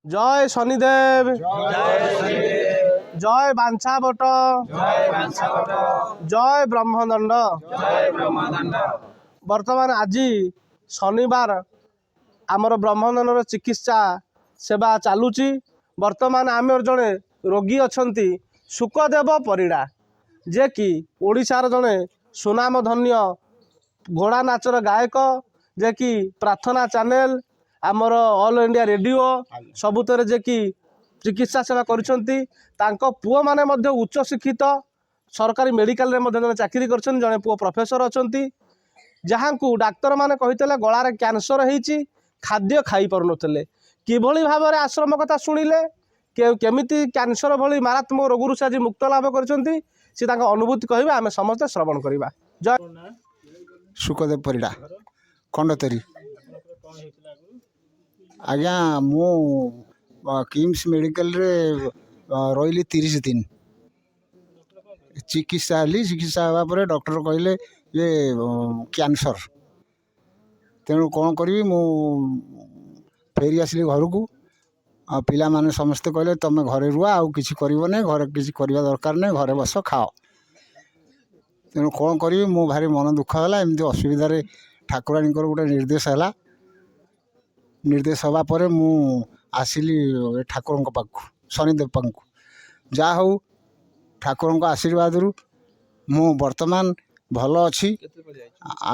জয় শনিদেব, জয় বাঞ্ছা বট, জয় ব্রহ্মদণ্ড। বর্তমান আজি শনিবার আমার ব্রহ্মদণ্ডর চিকিৎসা সেবা চালুছি। বর্তমান আমার জনে রোগী অনেক সুখদেব পরিড়া, যে কি ওড়িশার জনে সুনামধন্য ঘোড়া নাচর গায়ক, যে কি প্রার্থনা চ্যানেল আমার অল ইন্ডিয়া রেডিও ସବୁଥିରେ ଯେ କି ଚିକିତ୍ସା ସେବା କରିଛନ୍ତି। ତାଙ୍କ ପୁଅମାନେ ମଧ୍ୟ ଉଚ୍ଚ ଶିକ୍ଷିତ, ସରକାରୀ ମେଡ଼ିକାଲରେ ମଧ୍ୟ ଜଣେ ଚାକିରି କରିଛନ୍ତି, ଜଣେ ପୁଅ ପ୍ରଫେସର ଅଛନ୍ତି। ଯାହାଙ୍କୁ ଡାକ୍ତରମାନେ କହିଥିଲେ ଗଳାରେ କ୍ୟାନ୍ସର ହେଇଛି, ଖାଦ୍ୟ ଖାଇପାରୁନଥିଲେ। କିଭଳି ଭାବରେ ଆଶ୍ରମ କଥା ଶୁଣିଲେ, କେମିତି କ୍ୟାନ୍ସର ଭଳି ମାରାତ୍ମକ ରୋଗରୁ ସେ ଆଜି ମୁକ୍ତ ଲାଭ କରିଛନ୍ତି, ସେ ତାଙ୍କ ଅନୁଭୂତି କହିବେ, ଆମେ ସମସ୍ତେ ଶ୍ରବଣ କରିବା। ଜୟ ସୁଖଦେବ ପରିଡ଼ା, ଖଣ୍ଡତରୀ। ଆଜ୍ଞା, ମୁଁ କିମ୍ସ ମେଡ଼ିକାଲରେ ରହିଲି 30 ଦିନ। ଚିକିତ୍ସା ହେଲି। ଚିକିତ୍ସା ହେବା ପରେ ଡକ୍ଟର କହିଲେ ଯେ କ୍ୟାନ୍ସର। ତେଣୁ କ'ଣ କରିବି, ମୁଁ ଫେରି ଆସିଲି ଘରକୁ। ଆଉ ପିଲାମାନେ ସମସ୍ତେ କହିଲେ ତୁମେ ଘରେ ରୁହ, ଆଉ କିଛି କରିବ ନାହିଁ, ଘରେ କିଛି କରିବା ଦରକାର ନାହିଁ, ଘରେ ବସ ଖାଅ। ତେଣୁ କ'ଣ କରିବି, ମୁଁ ଭାରି ମନ ଦୁଃଖ ହେଲା। ଏମିତି ଅସୁବିଧାରେ ଠାକୁରାଣୀଙ୍କର ଗୋଟେ ନିର୍ଦ୍ଦେଶ ହେଲା। ନିର୍ଦ୍ଦେଶ ହେବା ପରେ ମୁଁ ଆସିଲି ଠାକୁରଙ୍କ ପାଖକୁ, ଶନିଦେବ ପାଖକୁ। ଯାହା ହଉ, ଠାକୁରଙ୍କ ଆଶୀର୍ବାଦରୁ ମୁଁ ବର୍ତ୍ତମାନ ଭଲ ଅଛି।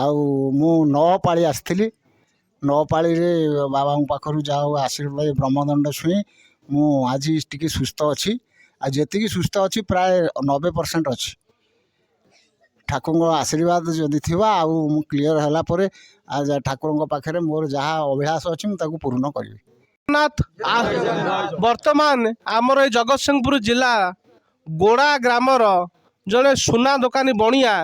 ଆଉ ମୁଁ 9 ପାଳି ଆସିଥିଲି। 9 ପାଳିରେ ବାବାଙ୍କ ପାଖରୁ ଯାହା ହଉ ଆଶୀର୍ବାଦ ବ୍ରହ୍ମଦଣ୍ଡ ଛୁଇଁ ମୁଁ ଆଜି ଟିକେ ସୁସ୍ଥ ଅଛି। ଆଉ ଯେତିକି ସୁସ୍ଥ ଅଛି ପ୍ରାୟ 90% ଅଛି। ଠାକୁରଙ୍କ ଆଶୀର୍ବାଦ ଯଦି ଥିବ, ଆଉ ମୁଁ କ୍ଲିଅର ହେଲା ପରେ ଠାକୁରଙ୍କ ପାଖରେ ମୋର ଯାହା ଅଭିଳାଷ ଅଛି ମୁଁ ତାକୁ ପୂର୍ଣ୍ଣ କରିବି। ବର୍ତ୍ତମାନ ଆମର ଏଇ ଜଗତସିଂହପୁର ଜିଲ୍ଲା ଗୋଡ଼ା ଗ୍ରାମର ଜଣେ ସୁନା ଦୋକାନୀ ବଣିଆ,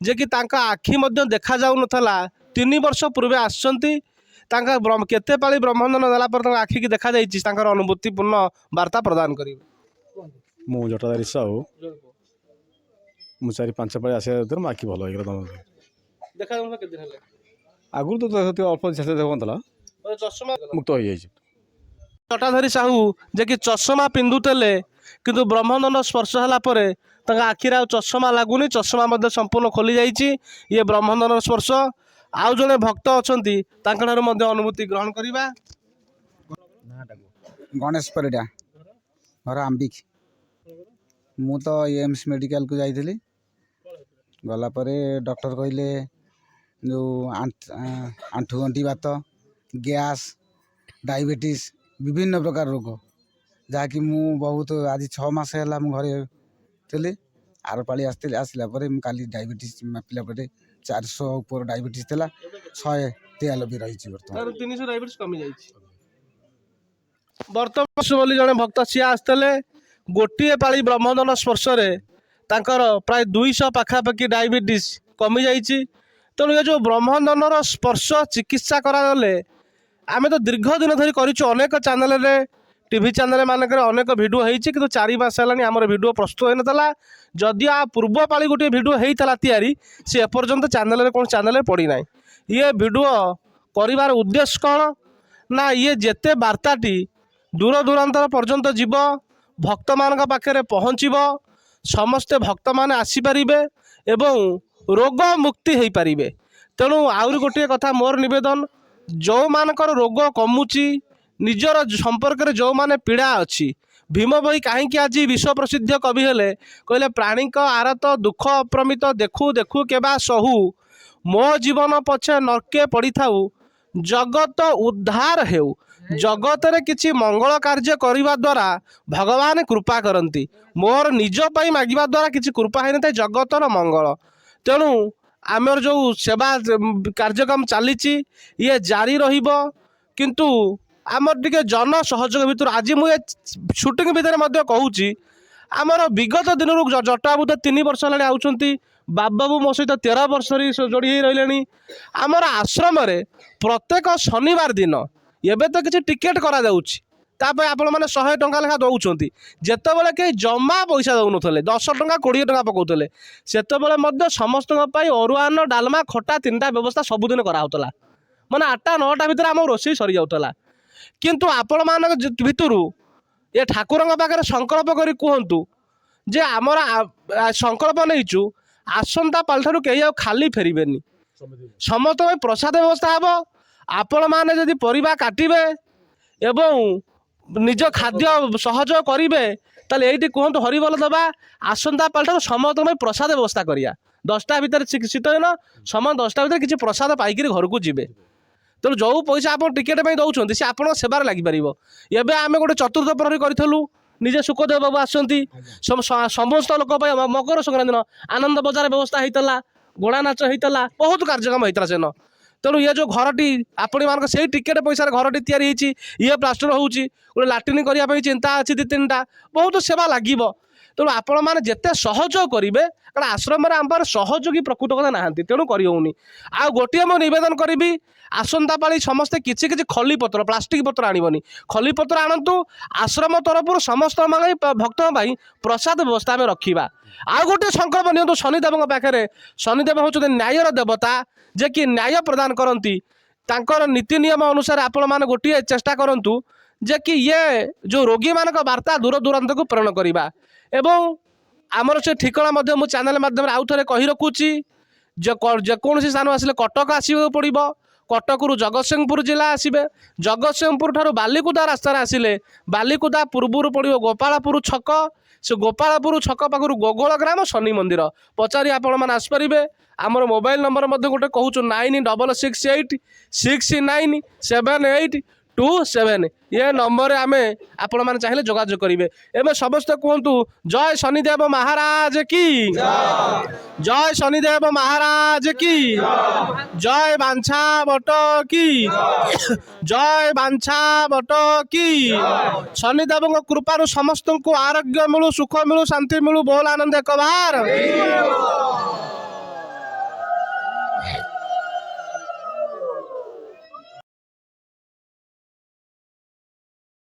ଯେ କି ତାଙ୍କ ଆଖି ମଧ୍ୟ ଦେଖାଯାଉନଥିଲା, 3 ବର୍ଷ ପୂର୍ବେ ଆସିଛନ୍ତି। ତାଙ୍କ କେତେ ପାଳି ବ୍ରହ୍ମଦଣ୍ଡ ଦେଲା ପରେ ତାଙ୍କ ଆଖିକି ଦେଖାଯାଇଛି, ତାଙ୍କର ଅନୁଭୂତିପୂର୍ଣ୍ଣ ବାର୍ତ୍ତା ପ୍ରଦାନ କରିବେ। ମୁଁ ଜଟାଧାରୀ ସାହୁ। ମୁଁ 4-5 ପାଳି ଆସିବା ଭିତରେ ମୋ ଆଖି ଭଲ ହେଇଗଲା। ଦେଖାଯାଉନଥିଲା କେତେ ଦିନ ହେଲେ? ଆଗରୁ ତ ଅଳ୍ପ ଦେଖୁଥିଲା, ମୁକ୍ତ ହେଇଯାଇଛି। ଜଟାଧାରୀ ସାହୁ, ଯେ କି ଚଷମା ପିନ୍ଧୁଥିଲେ, କିନ୍ତୁ ବ୍ରହ୍ମଦଣ୍ଡ ସ୍ପର୍ଶ ହେଲା ପରେ ତାଙ୍କ ଆଖିରେ ଆଉ ଚଷମା ଲାଗୁନି, ଚଷମା ମଧ୍ୟ ସମ୍ପୂର୍ଣ୍ଣ ଖୋଲି ଯାଇଛି। ଇଏ ବ୍ରହ୍ମଦଣ୍ଡ ସ୍ପର୍ଶ। ଆଉ ଜଣେ ଭକ୍ତ ଅଛନ୍ତି, ତାଙ୍କଠାରୁ ମଧ୍ୟ ଅନୁଭୂତି ଗ୍ରହଣ କରିବା। ଗଣେଶ ପରିଡ଼ା, ଘର ଆମ୍ବିକ। ମୁଁ ତ ଏମ୍ସ ମେଡ଼ିକାଲକୁ ଯାଇଥିଲି। ଗଲା ପରେ ଡକ୍ଟର କହିଲେ ଯେଉଁ ଆଣ୍ଠୁଗଣ୍ଠି ବାତ, ଗ୍ୟାସ୍, ଡାଇବେଟିସ୍, ବିଭିନ୍ନ ପ୍ରକାର ରୋଗ, ଯାହାକି ମୁଁ ବହୁତ ଆଜି 6 ମାସ ହେଲା ମୁଁ ଘରେ ଥିଲି। ଆର ପାଳି ଆସିଥିଲି। ଆସିଲା ପରେ ମୁଁ କାଲି ଡାଇବେଟିସ୍ ମାପିଲା ପରେ 400 ଉପର ଡାଇବେଟିସ୍ ଥିଲା, 193 ରହିଛି। ବର୍ତ୍ତମାନ 300 ଡାଇବେଟିସ୍ କମିଯାଇଛି। ବର୍ତ୍ତମାନ ବୋଲି ଜଣେ ଭକ୍ତ ସିଏ ଆସିଥିଲେ, ଗୋଟିଏ ପାଳି ବ୍ରହ୍ମଦଣ୍ଡ ସ୍ପର୍ଶରେ ତାଙ୍କର ପ୍ରାୟ 200 ପାଖାପାଖି ଡାଇବେଟିସ୍ କମିଯାଇଛି। ତେଣୁ ଏ ଯେଉଁ ବ୍ରହ୍ମଦଣ୍ଡର ସ୍ପର୍ଶ ଚିକିତ୍ସା କରାଗଲେ, ଆମେ ତ ଦୀର୍ଘ ଦିନ ଧରି କରିଛୁ, ଅନେକ ଚ୍ୟାନେଲରେ, ଟିଭି ଚ୍ୟାନେଲ ମାନଙ୍କରେ ଅନେକ ଭିଡ଼ିଓ ହେଇଛି, କିନ୍ତୁ 4 ମାସ ହେଲାଣି ଆମର ଭିଡ଼ିଓ ପ୍ରସ୍ତୁତ ହୋଇନଥିଲା। ଯଦିଓ ଆ ପୂର୍ବ ପାଳି ଗୋଟିଏ ଭିଡ଼ିଓ ହେଇଥିଲା ତିଆରି, ସେ ଏପର୍ଯ୍ୟନ୍ତ ଚ୍ୟାନେଲରେ କୌଣସି ଚ୍ୟାନେଲରେ ପଡ଼ିନାହିଁ। ଇଏ ଭିଡ଼ିଓ କରିବାର ଉଦ୍ଦେଶ୍ୟ କ'ଣ ନା, ଇଏ ଯେତେ ବାର୍ତ୍ତାଟି ଦୂର ଦୂରାନ୍ତର ପର୍ଯ୍ୟନ୍ତ ଯିବ, ଭକ୍ତମାନଙ୍କ ପାଖରେ ପହଞ୍ଚିବ, ସମସ୍ତେ ଭକ୍ତମାନେ ଆସିପାରିବେ ଏବଂ ରୋଗ ମୁକ୍ତି ହେଇପାରିବେ। ତେଣୁ ଆହୁରି ଗୋଟିଏ କଥା ମୋର ନିବେଦନ, ଯେଉଁମାନଙ୍କର ରୋଗ କମୁଛି, ନିଜର ସମ୍ପର୍କରେ ଯେଉଁମାନେ ପୀଡ଼ା ଅଛି, ଭୀମ ଭୋଇ କାହିଁକି ଆଜି ବିଶ୍ୱ ପ୍ରସିଦ୍ଧ କବି ହେଲେ, କହିଲେ ପ୍ରାଣୀଙ୍କ ଆରତ ଦୁଃଖ ଅପ୍ରମିତ ଦେଖୁ ଦେଖୁ କେବା ସହୁ, ମୋ ଜୀବନ ପଛେ ନର୍କେ ପଡ଼ିଥାଉ, ଜଗତ ଉଦ୍ଧାର ହେଉ। ଜଗତରେ କିଛି ମଙ୍ଗଳ କାର୍ଯ୍ୟ କରିବା ଦ୍ୱାରା ଭଗବାନ କୃପା କରନ୍ତି। ମୋର ନିଜ ପାଇଁ ମାଗିବା ଦ୍ୱାରା କିଛି କୃପା ହେଇନଥାଏ, ଜଗତର ମଙ୍ଗଳ। ତେଣୁ ଆମର ଯେଉଁ ସେବା କାର୍ଯ୍ୟକ୍ରମ ଚାଲିଛି, ଇଏ ଜାରି ରହିବ। କିନ୍ତୁ ଆମର ଟିକେ ଜନ ସହଯୋଗ ଭିତରୁ ଆଜି ମୁଁ ଏ ସୁଟିଂ ଭିତରେ ମଧ୍ୟ କହୁଛି, ଆମର ବିଗତ ଦିନରୁ ଜଟାବୁତ 3 ବର୍ଷ ହେଲାଣି ଆଉଛନ୍ତି, ବାବୁ ମୋ ସହିତ 13 ବର୍ଷରେ ଯୋଡ଼ି ହେଇ ରହିଲେଣି। ଆମର ଆଶ୍ରମରେ ପ୍ରତ୍ୟେକ ଶନିବାର ଦିନ, ଏବେ ତ କିଛି ଟିକେଟ୍ କରାଯାଉଛି, ତା ପାଇଁ ଆପଣମାନେ 100 ଟଙ୍କା ଲେଖା ଦେଉଛନ୍ତି। ଯେତେବେଳେ କେହି ଜମା ପଇସା ଦେଉନଥିଲେ, 10 ଟଙ୍କା 20 ଟଙ୍କା ପକାଉଥିଲେ, ସେତେବେଳେ ମଧ୍ୟ ସମସ୍ତଙ୍କ ପାଇଁ ଅରୁଆନ୍ନ ଡାଲମା ଖଟା 3ଟା ବ୍ୟବସ୍ଥା ସବୁଦିନ କରାହେଉଥିଲା। ମାନେ 8ଟା 9ଟା ଭିତରେ ଆମ ରୋଷେଇ ସରିଯାଉଥିଲା। କିନ୍ତୁ ଆପଣମାନଙ୍କ ଭିତରୁ ଏ ଠାକୁରଙ୍କ ପାଖରେ ସଂକଳ୍ପ କରି କୁହନ୍ତୁ ଯେ ଆମର ସଂକଳ୍ପ ନେଇଛୁ ଆସନ୍ତା ପାଳିଠାରୁ କେହି ଆଉ ଖାଲି ଫେରିବେନି, ସମସ୍ତଙ୍କ ପାଇଁ ପ୍ରସାଦ ବ୍ୟବସ୍ଥା ହେବ। ଆପଣମାନେ ଯଦି ପରିବା କାଟିବେ ଏବଂ ନିଜ ଖାଦ୍ୟ ସହଯୋଗ କରିବେ ତାହେଲେ ଏଇଠି କୁହନ୍ତୁ ହରିବୋଲ ଦେବା, ଆସନ୍ତା ପାଳିଠାରୁ ସମସ୍ତଙ୍କ ପାଇଁ ପ୍ରସାଦ ବ୍ୟବସ୍ଥା କରିବା। 10ଟା ଭିତରେ ଶୀତ ଦିନ ସମସ୍ତେ 10ଟା ଭିତରେ କିଛି ପ୍ରସାଦ ପାଇକିରି ଘରକୁ ଯିବେ। ତେଣୁ ଯେଉଁ ପଇସା ଆପଣ ଟିକେଟ୍ ପାଇଁ ଦେଉଛନ୍ତି ସେ ଆପଣଙ୍କ ସେବାରେ ଲାଗିପାରିବ। ଏବେ ଆମେ ଗୋଟେ ଚତୁର୍ଥ ପ୍ରହରୀ କରିଥିଲୁ, ନିଜେ ସୁଖଦେବ ବାବୁ ଆସନ୍ତି, ସମସ୍ତ ଲୋକ ପାଇଁ ମକର ସଂକ୍ରାନ୍ତି ଦିନ ଆନନ୍ଦ ବଜାର ବ୍ୟବସ୍ଥା ହେଇଥିଲା, ଘୋଡ଼ା ନାଚ ହେଇଥିଲା, ବହୁତ କାର୍ଯ୍ୟକ୍ରମ ହେଇଥିଲା ସେନ। ତେଣୁ ଇଏ ଯେଉଁ ଘରଟି ଆପଣମାନଙ୍କ ସେଇ ଟିକେଟ୍ ପଇସାରେ ଘରଟି ତିଆରି ହେଇଛି, ଇଏ ପ୍ଲାଷ୍ଟର ହେଉଛି, ଗୋଟେ ଲାଟ୍ରିନ୍ କରିବା ପାଇଁ ଚିନ୍ତା ଅଛି 2-3ଟା, ବହୁତ ସେବା ଲାଗିବ। ତେଣୁ ଆପଣମାନେ ଯେତେ ସହଯୋଗ କରିବେ, କାରଣ ଆଶ୍ରମରେ ଆମ ପାଖରେ ସହଯୋଗୀ ପ୍ରକୃତ କଥା ନାହାନ୍ତି, ତେଣୁ କରିହେଉନି। ଆଉ ଗୋଟିଏ ମୁଁ ନିବେଦନ କରିବି, ଆସନ୍ତା ପାଳି ସମସ୍ତେ କିଛି କିଛି ଖଲିପତ୍ର, ପ୍ଲାଷ୍ଟିକ ପତ୍ର ଆଣିବନି, ଖଲିପତ୍ର ଆଣନ୍ତୁ। ଆଶ୍ରମ ତରଫରୁ ସମସ୍ତ ଭକ୍ତଙ୍କ ପାଇଁ ପ୍ରସାଦ ବ୍ୟବସ୍ଥା ଆମେ ରଖିବା। ଆଉ ଗୋଟିଏ ସଂକଳ୍ପ ନିଅନ୍ତୁ ଶନିଦେବଙ୍କ ପାଖରେ। ଶନିଦେବ ହେଉଛନ୍ତି ନ୍ୟାୟର ଦେବତା, ଯେ କି ନ୍ୟାୟ ପ୍ରଦାନ କରନ୍ତି। ତାଙ୍କର ନୀତି ନିୟମ ଅନୁସାରେ ଆପଣମାନେ ଗୋଟିଏ ଚେଷ୍ଟା କରନ୍ତୁ ଯେ କି ଇଏ ଯେଉଁ ରୋଗୀମାନଙ୍କ ବାର୍ତ୍ତା ଦୂର ଦୂରାନ୍ତକୁ ପ୍ରେରଣ କରିବା। ଏବଂ ଆମର ସେ ଠିକଣା ମଧ୍ୟ ମୁଁ ଚ୍ୟାନେଲ ମାଧ୍ୟମରେ ଆଉ ଥରେ କହି ରଖୁଛି, ଯେକୌଣସି ସ୍ଥାନ ଆସିଲେ କଟକ ଆସିବାକୁ ପଡ଼ିବ, କଟକରୁ ଜଗତସିଂହପୁର ଜିଲ୍ଲା ଆସିବେ, ଜଗତସିଂହପୁର ଠାରୁ ବାଲିକୁଦା ରାସ୍ତାରେ ଆସିଲେ ବାଲିକୁଦା ପୂର୍ବରୁ ପଡ଼ିବ ଗୋପାଳପୁର ଛକ, ସେ ଗୋପାଳପୁର ଛକ ପାଖରୁ ଗୋଗୋଳ ଗ୍ରାମ ଶନି ମନ୍ଦିର ପଚାରି ଆପଣମାନେ ଆସିପାରିବେ। ଆମର ମୋବାଇଲ ନମ୍ବର ମଧ୍ୟ ଗୋଟେ କହୁଛୁ 9668697827। ଏ ନମ୍ବରରେ ଆମେ ଆପଣମାନେ ଚାହିଁଲେ ଯୋଗାଯୋଗ କରିବେ। ଏବେ ସମସ୍ତେ କୁହନ୍ତୁ ଜୟ ଶନିଦେବ ମହାରାଜ କି, ଜୟ ଶନିଦେବ ମହାରାଜ କି, ଜୟ ବାଞ୍ଛା ବଟ କି, ଜୟ ବାଞ୍ଛା ବଟ କି। ଶନିଦେବଙ୍କ କୃପାରୁ ସମସ୍ତଙ୍କୁ ଆରୋଗ୍ୟ ମିଳୁ, ସୁଖ ମିଳୁ, ଶାନ୍ତି ମିଳୁ, ବହୁଳ ଆନନ୍ଦ ଏକ ବାର।